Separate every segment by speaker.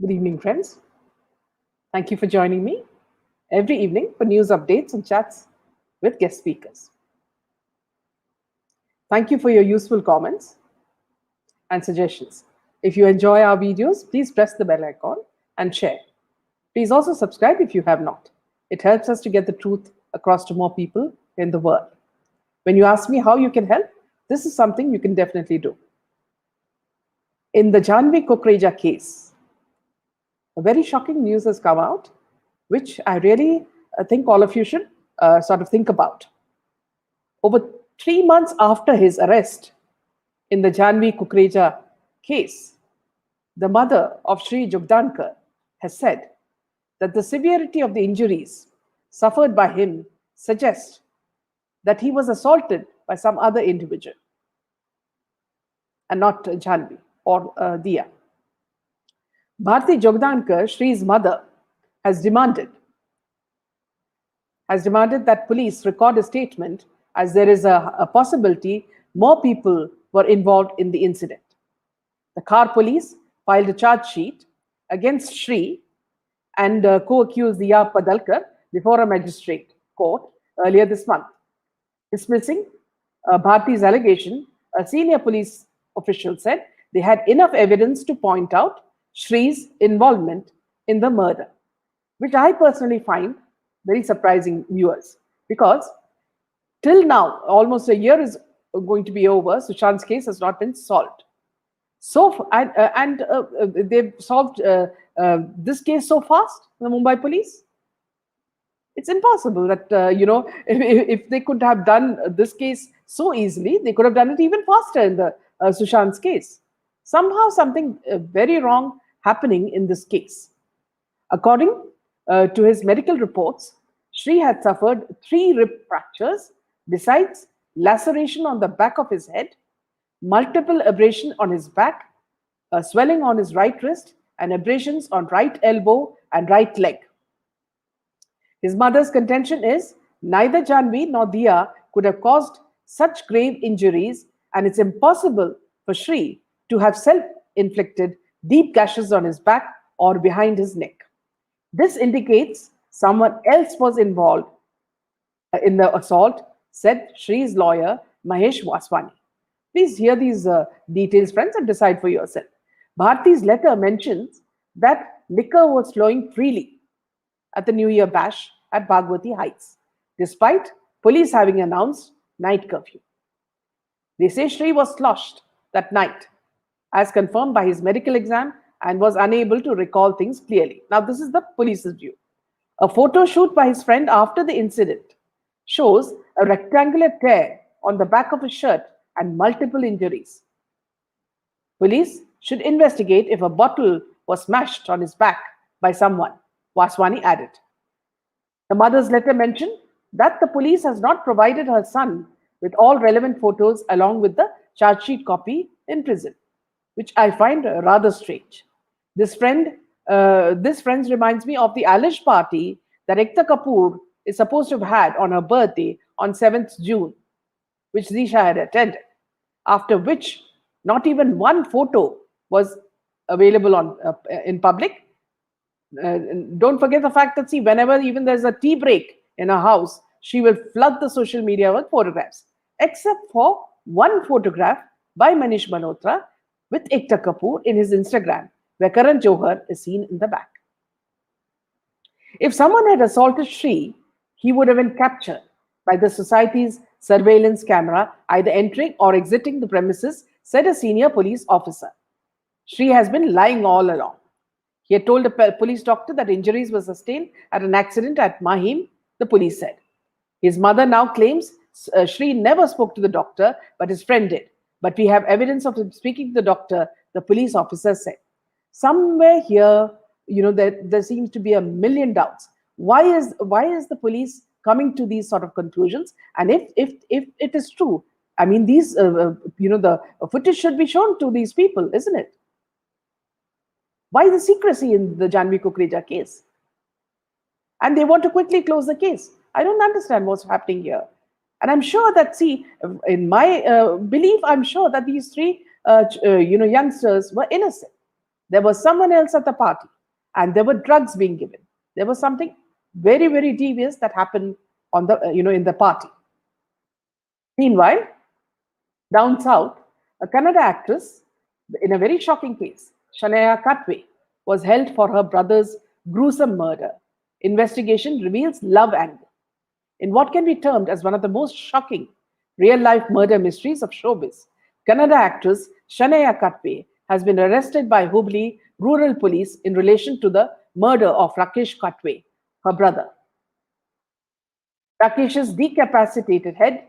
Speaker 1: Good evening, friends. Thank you for joining me every evening for news updates and chats with guest speakers. Thank you for your useful comments and suggestions. If you enjoy our videos, please press the bell icon and share. Please also subscribe if you have not. It helps us to get the truth across to more people in the world. When you ask me how you can help, this is something you can definitely do. In the Janvik Raja case, a very shocking news has come out, which I really think all of you should sort of think about. Over 3 months after his arrest in the Janvi Kukreja case, the mother of Sri Jogdankar has said that the severity of the injuries suffered by him suggests that he was assaulted by some other individual and not Janvi or Dia. Bharti Jogdankar, Shri's mother, has demanded that police record a statement as there is a possibility more people were involved in the incident. The Khar police filed a charge sheet against Shri and co-accused Diya Padalkar before a magistrate court earlier this month. Dismissing Bharti's allegation, a senior police official said they had enough evidence to point out Shri's involvement in the murder, which I personally find very surprising, viewers, because till now, almost a year is going to be over, Sushant's case has not been solved. So, they've solved this case so fast, the Mumbai police. It's impossible that, if they could have done this case so easily, they could have done it even faster in the Sushant's case. Somehow something very wrong happening in this case. According to his medical reports, Shri had suffered 3 rib fractures, besides laceration on the back of his head, multiple abrasions on his back, swelling on his right wrist, and abrasions on right elbow and right leg. His mother's contention is neither Janvi nor Diya could have caused such grave injuries, and it's impossible for Shri to have self-inflicted deep gashes on his back or behind his neck. This indicates someone else was involved in the assault, said Shri's lawyer, Mahesh Vaswani. Please hear these details, friends, and decide for yourself. Bharti's letter mentions that liquor was flowing freely at the New Year bash at Bhagwati Heights, despite police having announced night curfew. They say Shri was sloshed that night, as confirmed by his medical exam, and was unable to recall things clearly. Now, this is the police's view. A photo shoot by his friend after the incident shows a rectangular tear on the back of his shirt and multiple injuries. Police should investigate if a bottle was smashed on his back by someone, Vaswani added. The mother's letter mentioned that the police has not provided her son with all relevant photos along with the charge sheet copy in prison, which I find rather strange. This friend reminds me of the alleged party that Ekta Kapoor is supposed to have had on her birthday on 7th June, which Disha had attended, after which not even one photo was available in public. Don't forget the fact that, see, whenever even there's a tea break in her house, she will flood the social media with photographs, except for one photograph by Manish Malhotra with Ekta Kapoor in his Instagram, where Karan Johar is seen in the back. If someone had assaulted Shri, he would have been captured by the society's surveillance camera, either entering or exiting the premises, said a senior police officer. Shri has been lying all along. He had told a police doctor that injuries were sustained at an accident at Mahim, the police said. His mother now claims Shri never spoke to the doctor, but his friend did. But we have evidence of him speaking to the doctor, the police officer said. Somewhere here, there seems to be a million doubts. Why is the police coming to these sort of conclusions? And if it is true, I mean, these the footage should be shown to these people, isn't it? Why the secrecy in the Janvi Kukreja case? And they want to quickly close the case. I don't understand what's happening here. And I'm sure that, see, in my belief, I'm sure that these 3 youngsters were innocent. There was someone else at the party, and there were drugs being given. There was something very, very devious that happened on the, in the party. Meanwhile, down south, a Kannada actress, in a very shocking case, Shanaya Katwe, was held for her brother's gruesome murder. Investigation reveals love angle in what can be termed as one of the most shocking real-life murder mysteries of showbiz. Kannada actress Shanaya Katwe has been arrested by Hubli rural police in relation to the murder of Rakesh Katwe, her brother. Rakesh's decapitated head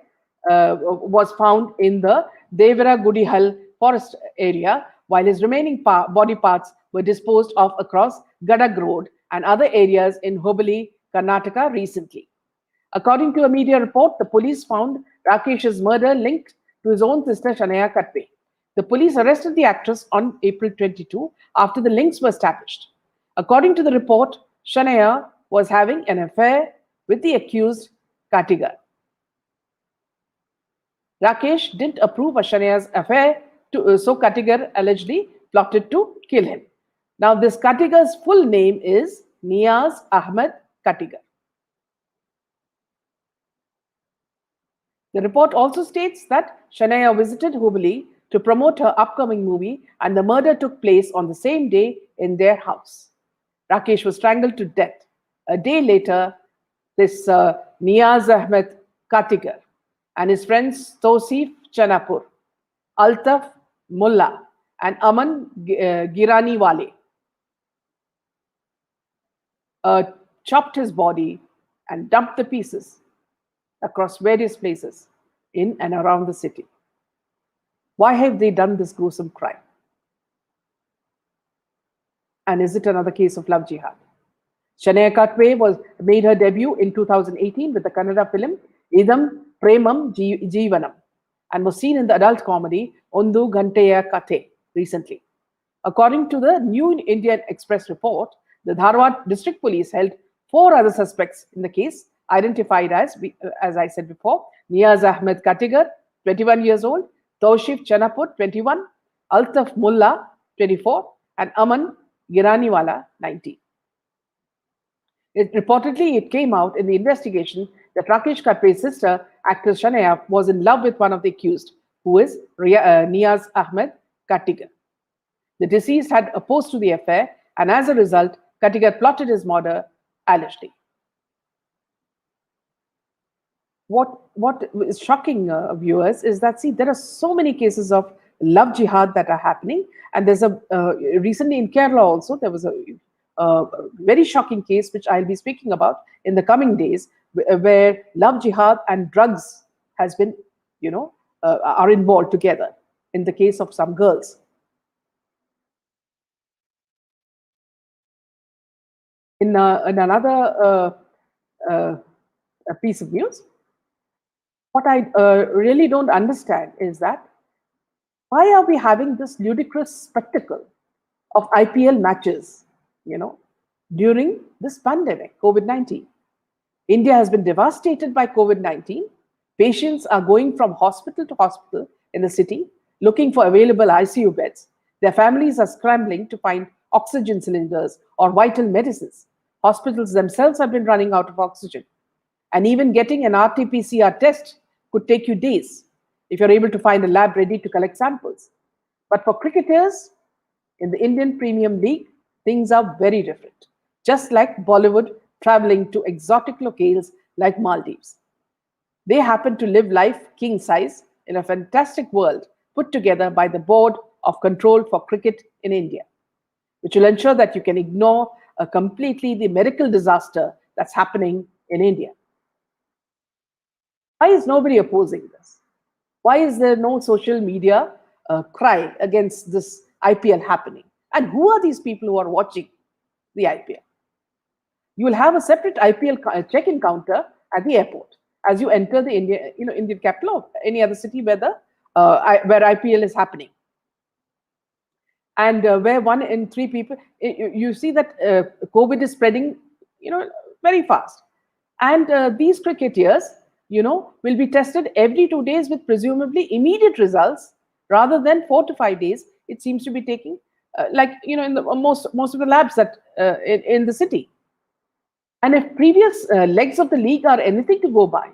Speaker 1: was found in the Devara Gudihal forest area, while his remaining body parts were disposed of across Gadag Road and other areas in Hubli, Karnataka recently. According to a media report, the police found Rakesh's murder linked to his own sister Shanaya Katwe. The police arrested the actress on April 22 after the links were established. According to the report, Shanaya was having an affair with the accused Katigar. Rakesh didn't approve of Shanaya's affair, so Katigar allegedly plotted to kill him. Now, this Katigar's full name is Niyaz Ahmed Katigar. The report also states that Shanaya visited Hubli to promote her upcoming movie, and the murder took place on the same day in their house. Rakesh was strangled to death. A day later, this Niyaz Ahmed Katigar and his friends Tosif Chanapur, Altaf Mullah, and Aman Giraniwale chopped his body and dumped the pieces across various places in and around the city. Why have they done this gruesome crime? And is it another case of love jihad? Shanaya Katwe made her debut in 2018 with the Kannada film Idam Premam Jeevanam and was seen in the adult comedy Ondu Ganteya Kate recently. According to the New Indian Express report, the Dharwad District Police held 4 other suspects in the case, identified as I said before, Niyaz Ahmed Katigar, 21 years old, Taushif Chanapur, 21, Altaf Mullah, 24, and Aman Giraniwala, 19. Reportedly, it came out in the investigation that Rakesh Katwe's sister, actress Shanaya, was in love with one of the accused, who is Niyaz Ahmed Katigar. The deceased had opposed to the affair, and as a result, Katigar plotted his murder allegedly. What is shocking, viewers, is that, see, there are so many cases of love jihad that are happening, and there's a recently in Kerala also there was a very shocking case which I'll be speaking about in the coming days, where love jihad and drugs has been, are involved together in the case of some girls. In another piece of news, what I really don't understand is that why are we having this ludicrous spectacle of IPL matches, during this pandemic, COVID-19? India has been devastated by COVID-19. Patients are going from hospital to hospital in the city looking for available ICU beds. Their families are scrambling to find oxygen cylinders or vital medicines. Hospitals themselves have been running out of oxygen. And even getting an RT-PCR test could take you days if you're able to find a lab ready to collect samples. But for cricketers in the Indian Premium League, things are very different. Just like Bollywood traveling to exotic locales like Maldives. They happen to live life king size in a fantastic world put together by the Board of Control for Cricket in India, which will ensure that you can ignore completely the medical disaster that's happening in India. Why is nobody opposing this? Why is there no social media cry against this IPL happening? And who are these people who are watching the IPL? You will have a separate IPL check-in counter at the airport as you enter the Indian capital or any other city where IPL is happening. And where 1 in 3 people, you see that COVID is spreading, very fast. And these cricketers, will be tested every 2 days with presumably immediate results rather than 4 to 5 days. It seems to be taking like in the most of the labs that in the city. And if previous legs of the league are anything to go by,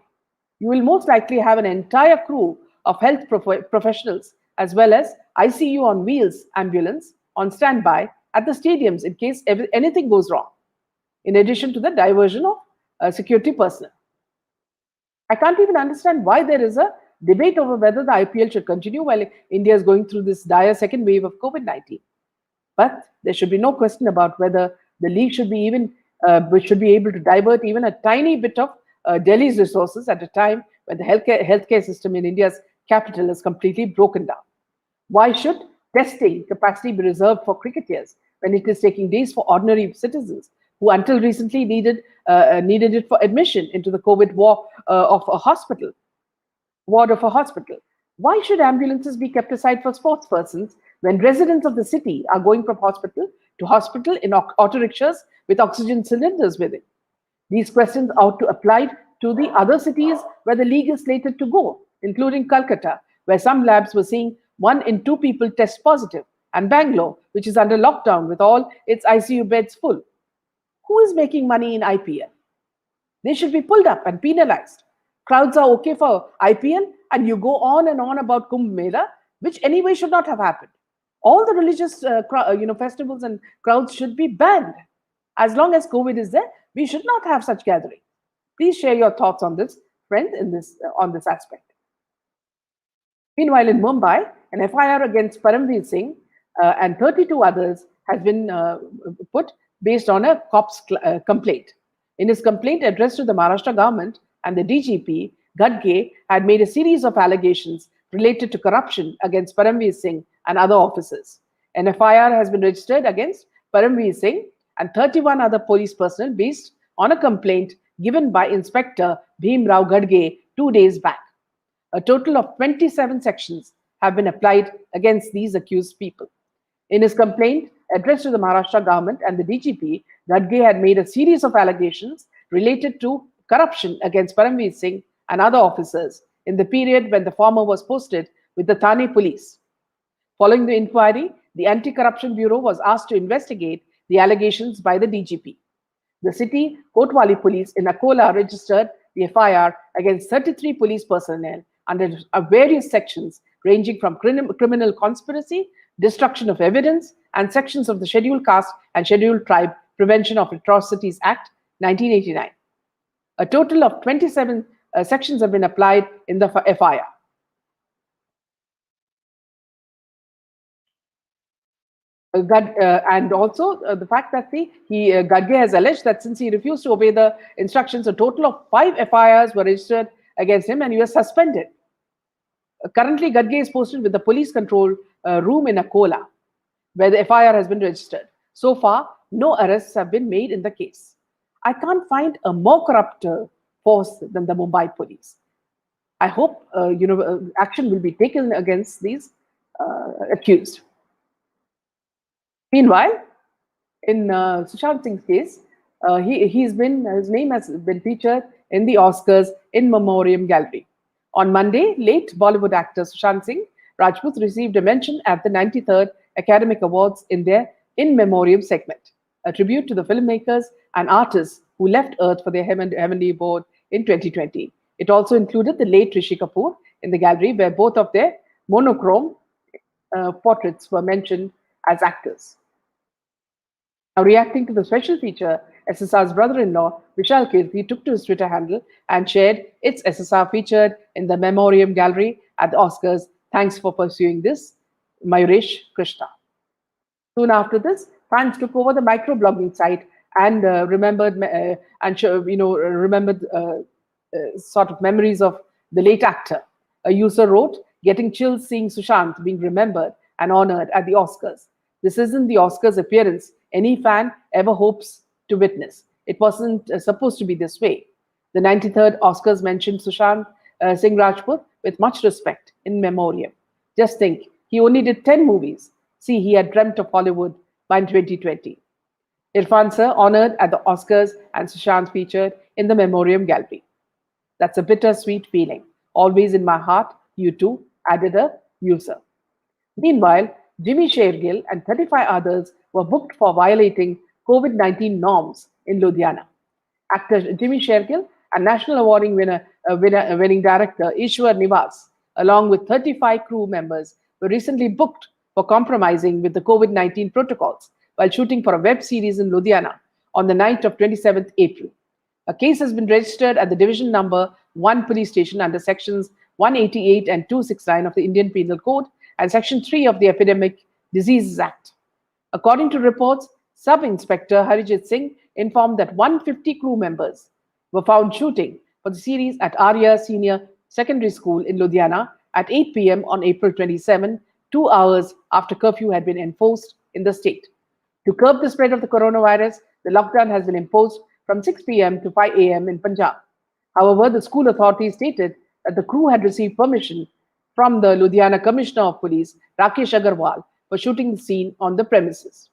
Speaker 1: you will most likely have an entire crew of health professionals as well as ICU on wheels ambulance on standby at the stadiums in case anything goes wrong, in addition to the diversion of security personnel. I can't even understand why there is a debate over whether the IPL should continue while India is going through this dire second wave of COVID-19. But there should be no question about whether the league should be should be able to divert even a tiny bit of Delhi's resources at a time when the healthcare system in India's capital is completely broken down. Why should testing capacity be reserved for cricketers when it is taking days for ordinary citizens who until recently needed it for admission into the COVID ward of a hospital? Why should ambulances be kept aside for sports persons when residents of the city are going from hospital to hospital in auto rickshaws with oxygen cylinders with it? These questions ought to apply to the other cities where the league is slated to go, including Calcutta, where some labs were seeing 1 in 2 people test positive, and Bangalore, which is under lockdown with all its ICU beds full. Who is making money in IPL? They should be pulled up and penalized. Crowds are okay for IPL, and you go on and on about Kumbh Mela, which anyway should not have happened. All the religious festivals and crowds should be banned. As long as COVID is there, we should not have such gatherings. Please share your thoughts on this, friends, on this aspect. Meanwhile, in Mumbai, an FIR against Paramveer Singh and 32 others has been put based on a cop's complaint. In his complaint addressed to the Maharashtra government and the DGP, Gadge had made a series of allegations related to corruption against Paramveer Singh and other officers. An FIR has been registered against Paramveer Singh and 31 other police personnel based on a complaint given by Inspector Bhim Rao Gadge 2 days back. A total of 27 sections have been applied against these accused people. In his complaint addressed to the Maharashtra government and the DGP, Gadge had made a series of allegations related to corruption against Paramveer Singh and other officers in the period when the former was posted with the Thane police. Following the inquiry, the Anti-Corruption Bureau was asked to investigate the allegations by the DGP. The city Kotwali police in Akola registered the FIR against 33 police personnel under various sections ranging from criminal conspiracy, destruction of evidence, and sections of the Scheduled Caste and Scheduled Tribe Prevention of Atrocities Act 1989. A total of 27 sections have been applied in the FIR. And also the fact that Gadge has alleged that since he refused to obey the instructions, a total of 5 FIRs were registered against him and he was suspended. Currently, Gadge is posted with the police control room in Akola, where the FIR has been registered. So far, no arrests have been made in the case. I can't find a more corrupt force than the Mumbai police. I hope action will be taken against these accused. Meanwhile, in Sushant Singh's case, his name has been featured in the Oscars in Memoriam Gallery. On Monday, late Bollywood actor Sushant Singh Rajput received a mention at the 93rd Academic Awards in their In Memoriam segment, a tribute to the filmmakers and artists who left Earth for their heavenly abode in 2020. It also included the late Rishi Kapoor in the gallery, where both of their monochrome portraits were mentioned as actors. Now, reacting to the special feature, SSR's brother-in-law, Vishal Kirti, took to his Twitter handle and shared its SSR featured in the Memoriam Gallery at the Oscars. Thanks for pursuing this, Mayuresh Krishna. Soon after this, fans took over the microblogging site and remembered sort of memories of the late actor. A user wrote, "Getting chills seeing Sushant being remembered and honored at the Oscars. This isn't the Oscars appearance any fan ever hopes to witness. It wasn't supposed to be this way." The 93rd Oscars mentioned Sushant Singh Rajput with much respect in memoriam. Just think, he only did 10 movies. See, he had dreamt of Hollywood by 2020. Irfan Sir honored at the Oscars and Sushant featured in the Memoriam Gallery. That's a bittersweet feeling. Always in my heart, you too, added a user. Meanwhile, Jimmy Sheirgill and 35 others were booked for violating COVID-19 norms in Ludhiana. Actor Jimmy Sheirgill and National Awarding winning director Ishwar Nivas, along with 35 crew members, were recently booked for compromising with the COVID-19 protocols while shooting for a web series in Ludhiana on the night of 27th April. A case has been registered at the Division Number 1 police station under sections 188 and 269 of the Indian Penal Code and Section 3 of the Epidemic Diseases Act. According to reports, Sub-Inspector Harijit Singh informed that 150 crew members were found shooting for the series at Arya Senior Secondary School in Ludhiana at 8 p.m. on April 27, 2 hours after curfew had been enforced in the state. To curb the spread of the coronavirus, the lockdown has been imposed from 6 p.m. to 5 a.m. in Punjab. However, the school authorities stated that the crew had received permission from the Ludhiana Commissioner of Police, Rakesh Agarwal, for shooting the scene on the premises.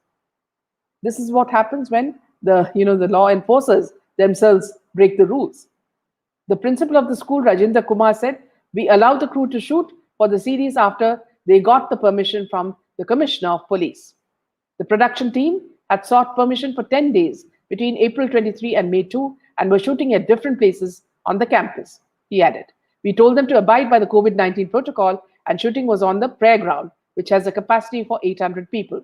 Speaker 1: This is what happens when the law enforcers themselves break the rules. The principal of the school, Rajinder Kumar, said, "We allowed the crew to shoot for the series after they got the permission from the Commissioner of Police." The production team had sought permission for 10 days between April 23 and May 2 and were shooting at different places on the campus. He added, "We told them to abide by the COVID-19 protocol and shooting was on the prayer ground, which has a capacity for 800 people.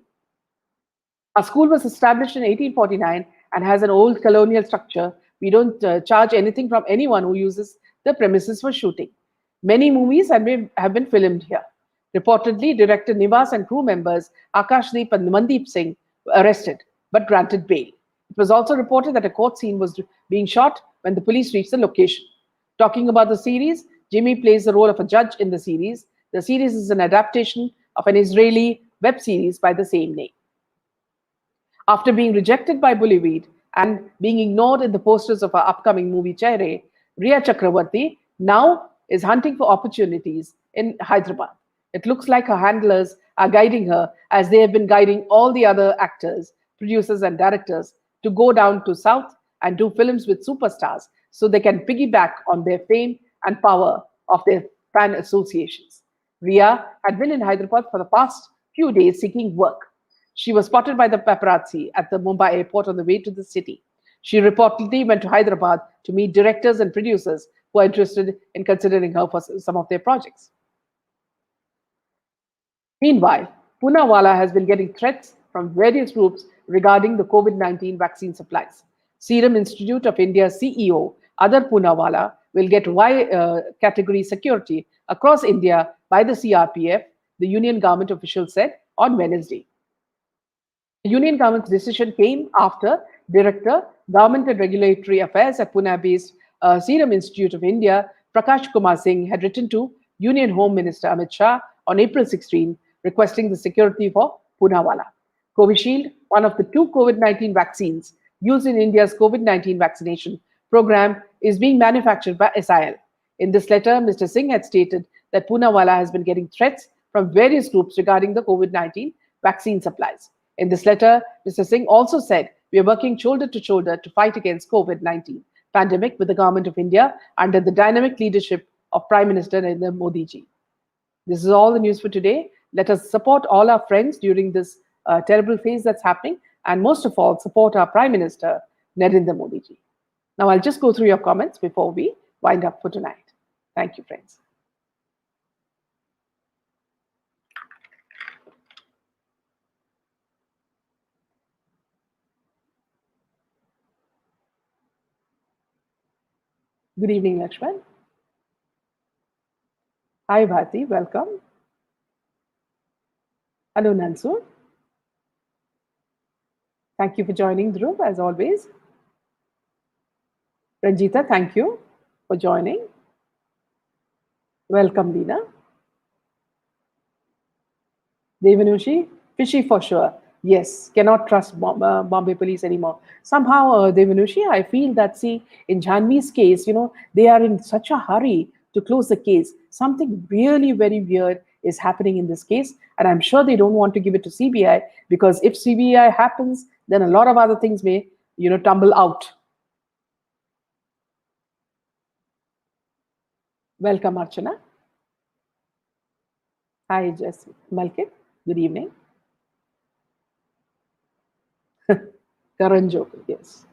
Speaker 1: Our school was established in 1849 and has an old colonial structure. We don't charge anything from anyone who uses the premises for shooting. Many movies have been filmed here." Reportedly, director Nivas and crew members Akashdeep and Mandeep Singh were arrested but granted bail. It was also reported that a court scene was being shot when the police reached the location. Talking about the series, Jimmy plays the role of a judge in the series. The series is an adaptation of an Israeli web series by the same name. After being rejected by Bollywood and being ignored in the posters of her upcoming movie Chaire, Rhea Chakraborty now is hunting for opportunities in Hyderabad. It looks like her handlers are guiding her as they have been guiding all the other actors, producers, and directors to go down to South and do films with superstars so they can piggyback on their fame and power of their fan associations. Rhea had been in Hyderabad for the past few days seeking work. She was spotted by the paparazzi at the Mumbai airport on the way to the city. She reportedly went to Hyderabad to meet directors and producers who are interested in considering her for some of their projects. Meanwhile, Poonawalla has been getting threats from various groups regarding the COVID-19 vaccine supplies. Serum Institute of India's CEO, Adar Poonawalla, will get Y category security across India by the CRPF, the union government official said on Wednesday. The union government's decision came after Director, Government and Regulatory Affairs at Pune-based Serum Institute of India, Prakash Kumar Singh, had written to Union Home Minister Amit Shah on April 16, requesting the security for Poonawalla. Covishield, one of the two COVID-19 vaccines used in India's COVID-19 vaccination program, is being manufactured by SIL. In this letter, Mr. Singh had stated that Poonawalla has been getting threats from various groups regarding the COVID-19 vaccine supplies. In this letter, Mr. Singh also said, "We are working shoulder to shoulder to fight against COVID-19 pandemic with the government of India under the dynamic leadership of Prime Minister Narendra Modi ji." This is all the news for today. Let us support all our friends during this terrible phase that's happening, and most of all, support our Prime Minister Narendra Modi ji. Now, I'll just go through your comments before we wind up for tonight. Thank you, friends. Good evening, Lakshman. Hi, Bharti. Welcome. Hello, Nansur. Thank you for joining Dhruv, as always. Ranjita, thank you for joining. Welcome, Dina. Devanushi, fishy for sure. Yes, cannot trust Bombay police anymore. Somehow, Devanushi, I feel that, see, in Janvi's case, they are in such a hurry to close the case. Something really very weird is happening in this case, and I'm sure they don't want to give it to CBI, because if CBI happens, then a lot of other things may, tumble out. Welcome, Archana. Hi, Jess Malkit. Good evening. Karan Joker, yes.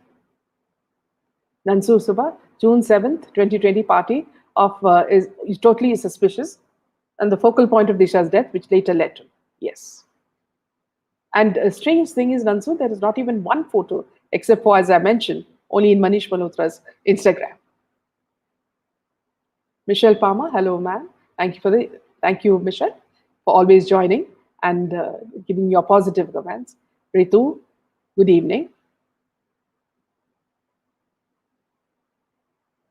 Speaker 1: Nansur Subha, June 7th, 2020 party of is totally suspicious and the focal point of Disha's death, which later led to. Yes. And a strange thing is, Nansur, there is not even one photo, except for, as I mentioned, only in Manish Malhotra's Instagram. Michelle Palmer, hello, ma'am. Thank you, Michelle, for always joining and giving your positive comments. Ritu, good evening.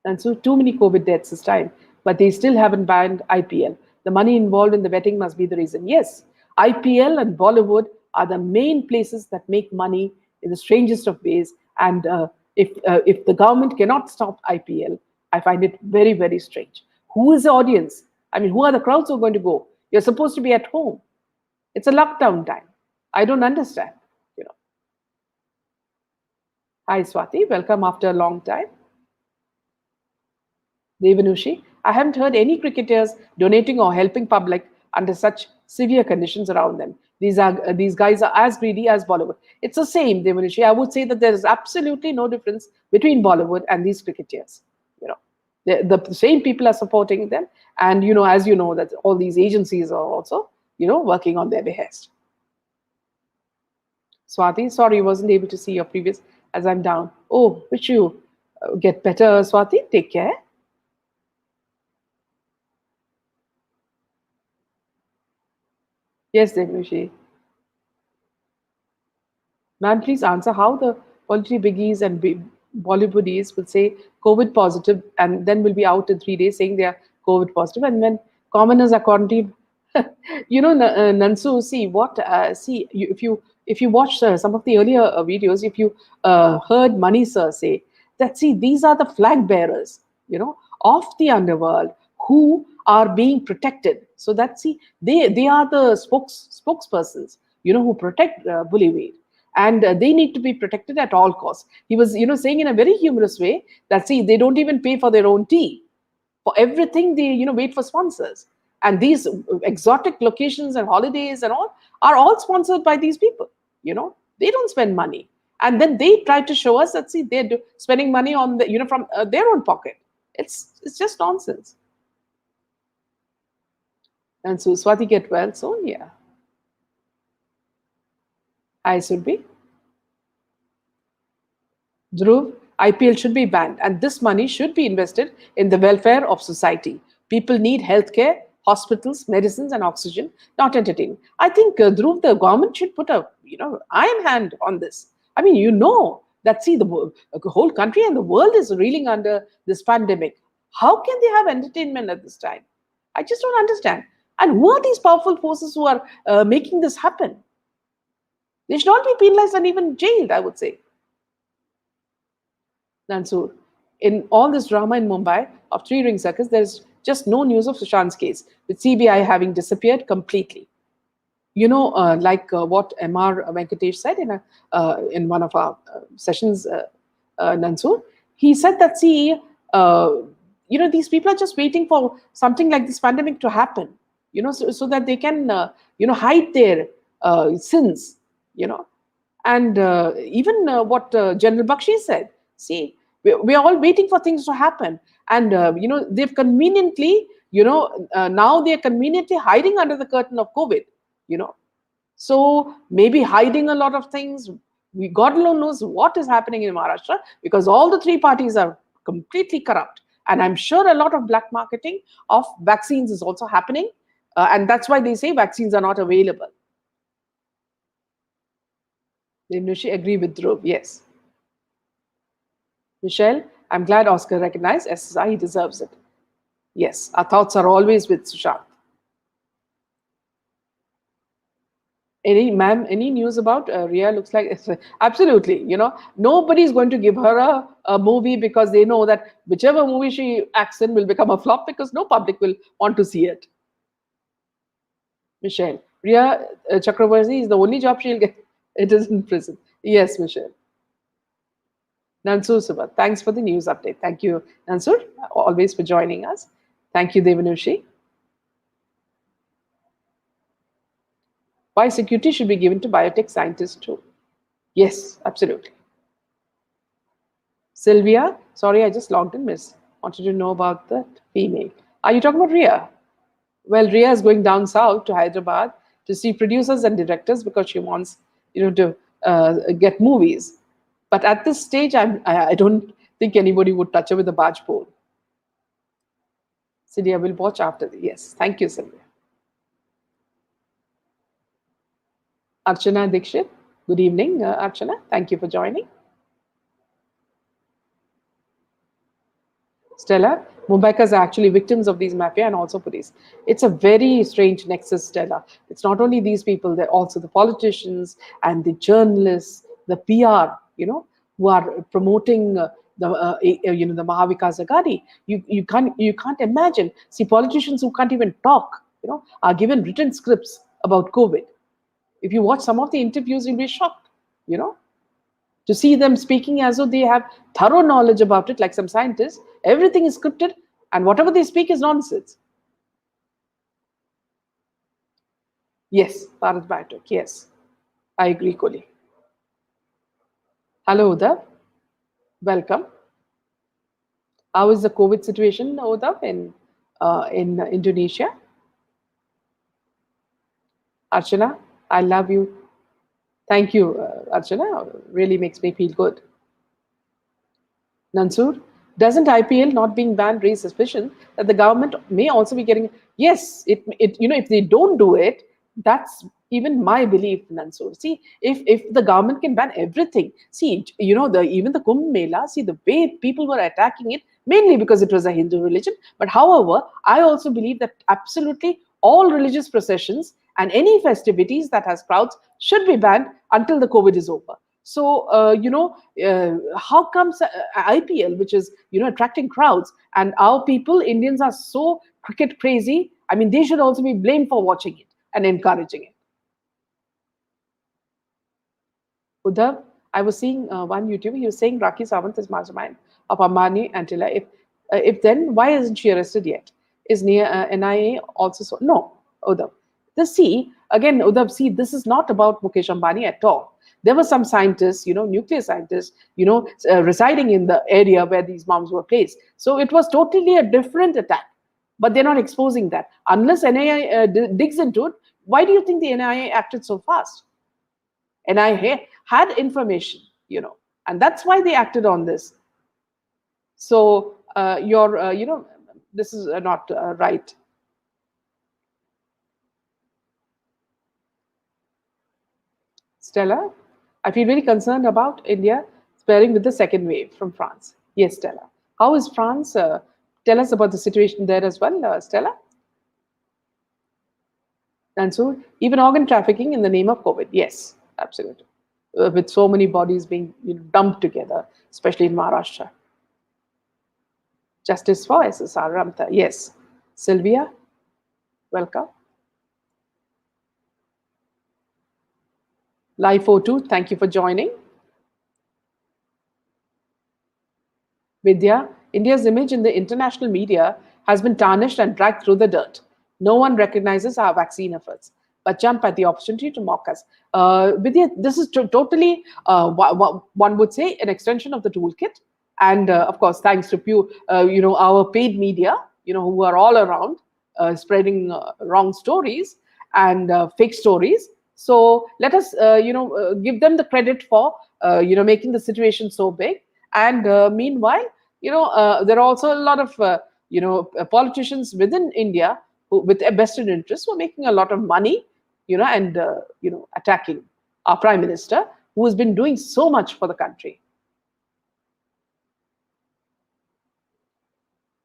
Speaker 1: And so too many COVID deaths this time, but they still haven't banned IPL. The money involved in the betting must be the reason. Yes, IPL and Bollywood are the main places that make money in the strangest of ways. And if the government cannot stop IPL, I find it very, very strange. Who is the audience? I mean, who are the crowds who are going to go? You're supposed to be at home. It's a lockdown time. I don't understand. You know. Hi, Swati. Welcome after a long time. Devanushi, I haven't heard any cricketers donating or helping public under such severe conditions around them. These guys are as greedy as Bollywood. It's the same, Devanushi. I would say that there is absolutely no difference between Bollywood and these cricketers. You know, the same people are supporting them, and as you know, that all these agencies are also working on their behest. Swati, sorry, wasn't able to see your previous as I'm down. Oh, wish you get better, Swati. Take care. Yes, Devanushi. Ma'am, please answer how the poultry biggies and Bollywoodies will say COVID positive and then will be out in 3 days saying they are COVID positive, and when commoners are quarantined. Nansu, see what? If you watch some of the earlier videos, if you heard Mani sir say that, see, these are the flag bearers, of the underworld who are being protected. So that, see, they are the spokespersons, who protect Bullyweed, and they need to be protected at all costs. He was, saying in a very humorous way that, see, they don't even pay for their own tea. For everything, they, wait for sponsors. And these exotic locations and holidays and all are all sponsored by these people. They don't spend money. And then they try to show us that, see, they're spending money on the, from their own pocket. It's just nonsense. And so Swati get well soon, yeah. I should be. Dhruv, IPL should be banned, and this money should be invested in the welfare of society. People need healthcare, hospitals, medicines, and oxygen, not entertainment. I think, Dhruv, the government should put a iron hand on this. I mean, that, see, the whole country and the world is reeling under this pandemic. How can they have entertainment at this time? I just don't understand. And who are these powerful forces who are making this happen? They should not be penalized and even jailed, I would say. Nansur, in all this drama in Mumbai of Three Ring Circus, there's just no news of Sushant's case, with CBI having disappeared completely. What M.R. Venkatesh said in one of our sessions, Nansur, he said that, see, these people are just waiting for something like this pandemic to happen, so that they can, hide their sins, and even what General Bakshi said, see, we're all waiting for things to happen. And, they've conveniently, now they're conveniently hiding under the curtain of COVID, So maybe hiding a lot of things. God alone knows what is happening in Maharashtra, because all the three parties are completely corrupt. And I'm sure a lot of black marketing of vaccines is also happening. And that's why they say vaccines are not available. She agree with Dhruv, yes. Michelle, I'm glad Oscar recognized SSR. He deserves it. Yes, our thoughts are always with Sushant. Any news about Rhea? Looks like absolutely. Nobody's going to give her a movie because they know that whichever movie she acts in will become a flop because no public will want to see it. Michelle, Rhea Chakraborty is the only job she'll get. It is in prison. Yes, Michelle. Nansur Subha, thanks for the news update. Thank you, Nansur, always for joining us. Thank you, Devanushi. Why security should be given to biotech scientists too. Yes, absolutely. Sylvia, sorry, I just logged in, miss. Wanted to know about the female. Are you talking about Rhea? Well, Rhea is going down south to Hyderabad to see producers and directors because she wants, to get movies. But at this stage, I don't think anybody would touch her with a barge pole. Sylvia will watch after. Yes, thank you, Sylvia. Archana Dikshit, good evening, Archana. Thank you for joining. Stella, Mumbaikas are actually victims of these mafia and also police. It's a very strange nexus, Stella. It's not only these people, they're also the politicians and the journalists, the PR, who are promoting the Mahavikas Agadi. You can't imagine. See, politicians who can't even talk, are given written scripts about COVID. If you watch some of the interviews, you'll be shocked, to see them speaking as though they have thorough knowledge about it, like some scientists. Everything is scripted, and whatever they speak is nonsense. Yes, Bharat Biotech. Yes, I agree, Koli. Hello, Uda. Welcome. How is the COVID situation, Uda, in Indonesia? Archana, I love you. Thank you, Archana. Really makes me feel good. Nansur, doesn't IPL not being banned raise suspicion that the government may also be getting? Yes, if they don't do it, that's even my belief, Nansur. See, if the government can ban everything, see, even the Kumbh Mela, see the way people were attacking it, mainly because it was a Hindu religion. But however, I also believe that absolutely all religious processions and any festivities that has crowds should be banned until the COVID is over. So, how comes IPL, which is, attracting crowds, and our people, Indians, are so cricket crazy? I mean, they should also be blamed for watching it and encouraging it. Uddhav, I was seeing one YouTuber, he was saying Rakhi Sawant is mastermind of Ambani and Tila. If then, why isn't she arrested yet? Is NIA also so? No, Uddhav. See, again, Uddhav, see, this is not about Mukesh Ambani at all. There were some scientists, nuclear scientists, residing in the area where these bombs were placed. So it was totally a different attack. But they're not exposing that. Unless NIA digs into it, why do you think the NIA acted so fast? NIA had information, and that's why they acted on this. So this is not right. Stella, I feel very concerned about India sparing with the second wave from France. Yes, Stella. How is France? Tell us about the situation there as well, Stella. And so, even organ trafficking in the name of COVID. Yes, absolutely. With so many bodies being dumped together, especially in Maharashtra. Justice for SSR Ramtha. Yes. Sylvia, welcome. Live 02, thank you for joining. Vidya, India's image in the international media has been tarnished and dragged through the dirt. No one recognizes our vaccine efforts, but jump at the opportunity to mock us. Vidya, this is totally, one would say, an extension of the toolkit. And of course, thanks to our paid media, who are all around spreading wrong stories and fake stories. So let us, give them the credit for, making the situation so big. And meanwhile, there are also a lot of, politicians within India who, with a vested interest, who are making a lot of money, and, attacking our prime minister, who has been doing so much for the country.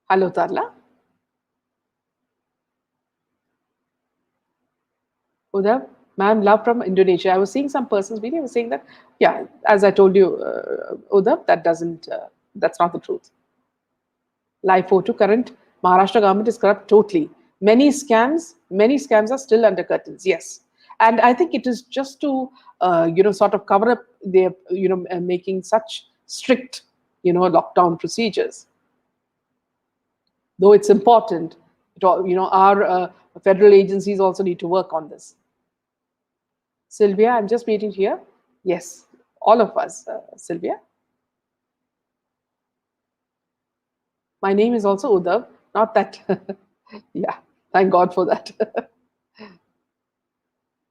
Speaker 1: Hello, Tarla. Udav, ma'am, love from Indonesia. I was seeing some person's video was saying that, yeah, as I told you, Udav, that's not the truth. Live photo, current Maharashtra government is corrupt totally. Many scams are still under curtains, yes. And I think it is just to, sort of cover up their, making such strict, lockdown procedures. Though it's important, our federal agencies also need to work on this. Sylvia, I'm just waiting here. Yes, all of us, Sylvia. My name is also Udav, not that. Yeah, thank God for that.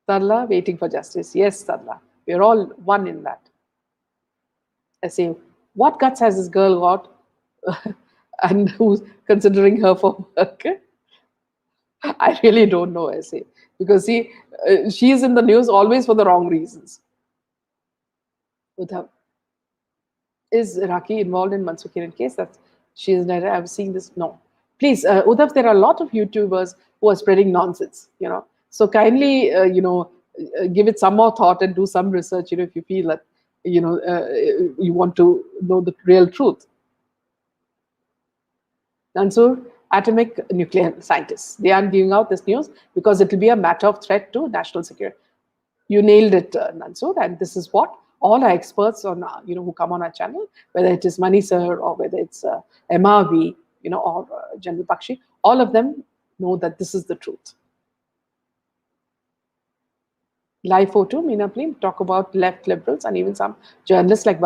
Speaker 1: Sarla, waiting for justice. Yes, Sarla, we're all one in that. I say, what guts has this girl got? And who's considering her for work? I really don't know, I say. Because see, she's in the news always for the wrong reasons. Udav, is Raki involved in Mansoor Kiran case? That's she is not. I've seen this. No, please, Udav. There are a lot of YouTubers who are spreading nonsense. So kindly, give it some more thought and do some research. If you feel that you want to know the real truth. Mansoor, atomic nuclear scientists. They aren't giving out this news because it will be a matter of threat to national security. You nailed it, Mansoor, and this is what all our experts on, who come on our channel, whether it is Mani sir or whether it's MRV, or General Bakshi, all of them know that this is the truth. Live photo, Meena, please talk about left liberals and even some journalists like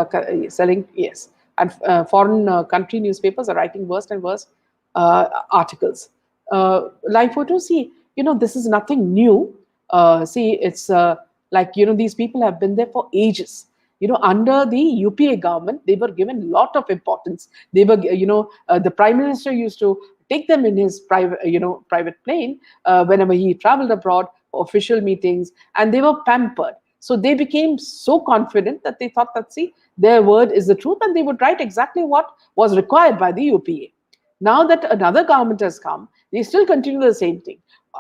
Speaker 1: selling, yes, and foreign country newspapers are writing worse and worse articles. Live photo, see, this is nothing new. See, it's like, these people have been there for ages. Under the UPA government, they were given a lot of importance. They were, the Prime Minister used to take them in his private plane whenever he traveled abroad, official meetings, and they were pampered. So they became so confident that they thought that, see, their word is the truth, and they would write exactly what was required by the UPA. Now that another government has come, they still continue the same thing.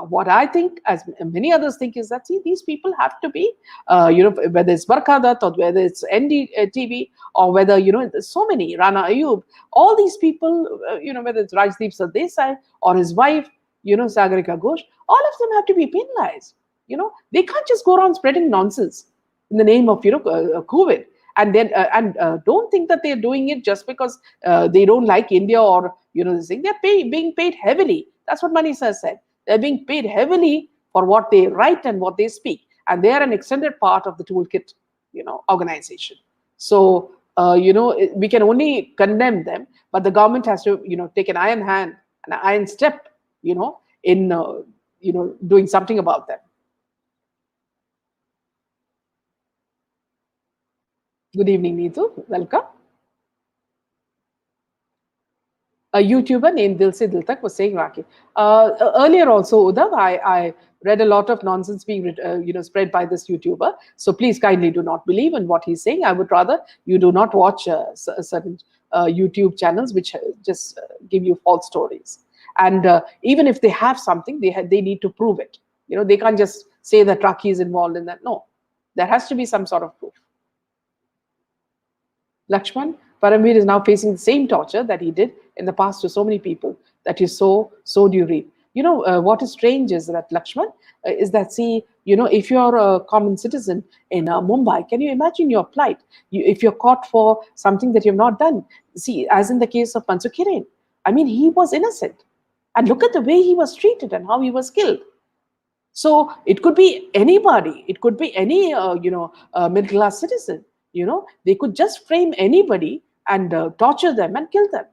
Speaker 1: What I think, as many others think, is that, see, these people have to be, whether it's Barkha or whether it's NDTV or whether, there's so many, Rana Ayub, all these people, whether it's Rajdeep Sardesai or his wife, Sagarika Ghosh, all of them have to be penalized. They can't just go around spreading nonsense in the name of, COVID. And then, don't think that they're doing it just because they don't like India or, this thing. They're being paid heavily. That's what Manisa said. They're being paid heavily for what they write and what they speak. And they are an extended part of the toolkit, organization. So, we can only condemn them, but the government has to, take an iron hand, an iron step, in, doing something about them. Good evening, Neetu. Welcome. A YouTuber named Dilse Diltak was saying, Raki. Earlier also, Udav, I read a lot of nonsense being spread by this YouTuber. So please kindly do not believe in what he's saying. I would rather you do not watch certain YouTube channels which just give you false stories. And even if they have something, they need to prove it. They can't just say that Raki is involved in that. No, there has to be some sort of proof. Lakshman, Paramveer is now facing the same torture that he did in the past to so many people, that you so do you reap. What is strange is that, Lakshman, is that, see, if you're a common citizen in Mumbai, can you imagine your plight? If you're caught for something that you've not done, see, as in the case of Mansoor Kiran, I mean, he was innocent. And look at the way he was treated and how he was killed. So it could be anybody. It could be any, middle-class citizen. They could just frame anybody and torture them and kill them.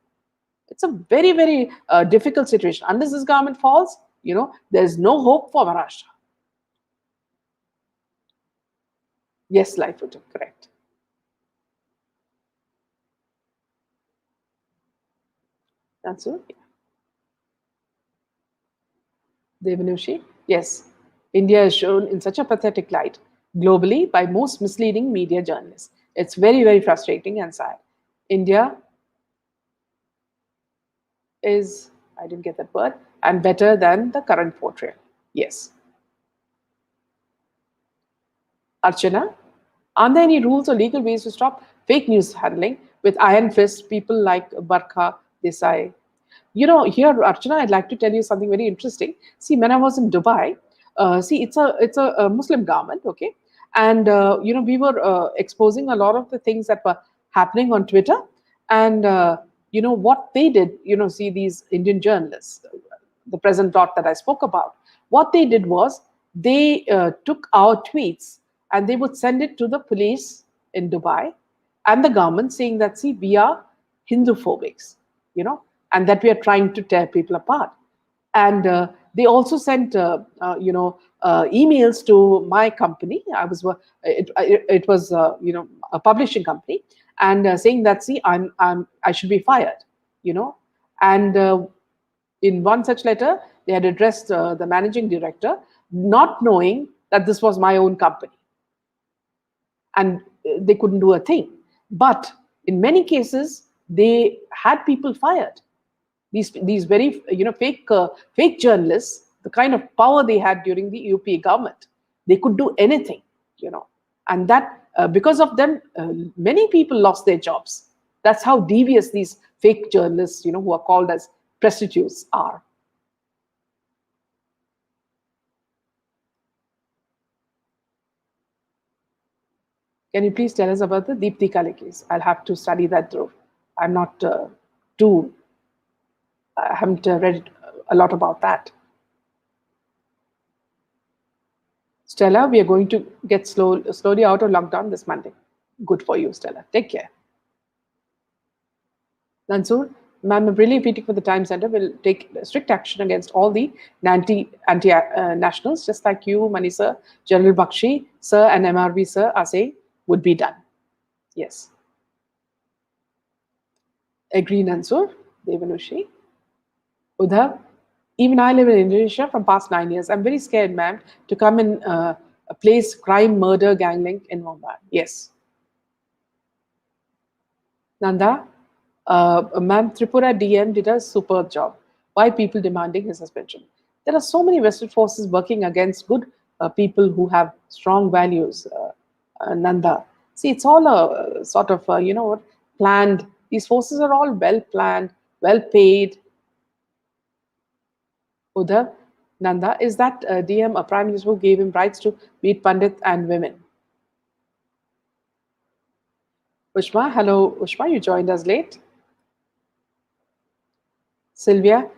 Speaker 1: It's a very, very difficult situation. Unless this government falls, there's no hope for Maharashtra. Yes, life would have, correct. That's it. Devanushi, yes. India is shown in such a pathetic light globally by most misleading media journalists. It's very, very frustrating and sad. India is, I didn't get that word, and better than the current portrayal. Yes. Archana, are there any rules or legal ways to stop fake news handling with iron fists, people like Barkha Desai? Here, Archana, I'd like to tell you something very interesting. See, when I was in Dubai, see, it's a Muslim government, okay? And, we were exposing a lot of the things that were happening on Twitter. And, what they did, see, these Indian journalists, the present dot that I spoke about, what they did was they took our tweets and they would send it to the police in Dubai and the government, saying that, see, we are Hindu phobics, and that we are trying to tear people apart. And they also sent, emails to my company. It was, a publishing company, and saying that, see, I should be fired, and in one such letter, they had addressed the managing director, not knowing that this was my own company, and they couldn't do a thing. But in many cases, they had people fired. These very fake journalists, the kind of power they had during the UPA government, they could do anything, and that because of them, many people lost their jobs. That's how devious these fake journalists, who are called as prostitutes, are. Can you please tell us about the Deepthi Kale case? I'll have to study that through. I'm not too. I haven't read a lot about that. Stella, we are going to get slowly out of lockdown this Monday. Good for you, Stella. Take care. Mansoor, ma'am, I'm really repeating for the Time Center will take strict action against all the anti-nationals, just like you, Mani sir, General Bakshi sir, and MRV sir are saying would be done. Yes. Agree, Mansoor. Devanushi. Udhav, even I live in Indonesia from past 9 years. I'm very scared, ma'am, to come in a place crime, murder, gang link in Mumbai. Yes. Nanda, ma'am, Tripura DM did a superb job. Why people demanding his suspension? There are so many vested forces working against good people who have strong values, Nanda. See, it's all a sort of, planned. These forces are all well planned, well paid. Uddhav, Nanda, is that DM a prime minister who gave him rights to meet Pandit and women? Ushma, hello, Ushma, you joined us late. Sylvia,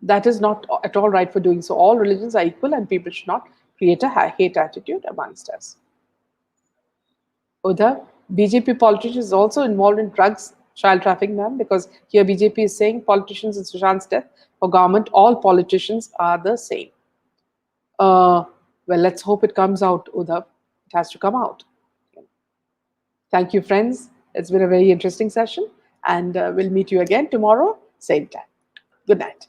Speaker 1: that is not at all right for doing so. All religions are equal and people should not create a hate attitude amongst us. Uddhav, BJP politicians is also involved in drugs, child trafficking, ma'am, because here BJP is saying politicians in Sushant's death, for government, all politicians are the same. Well, let's hope it comes out, Uddhav. It has to come out. Thank you, friends. It's been a very interesting session, and we'll meet you again tomorrow, same time. Good night.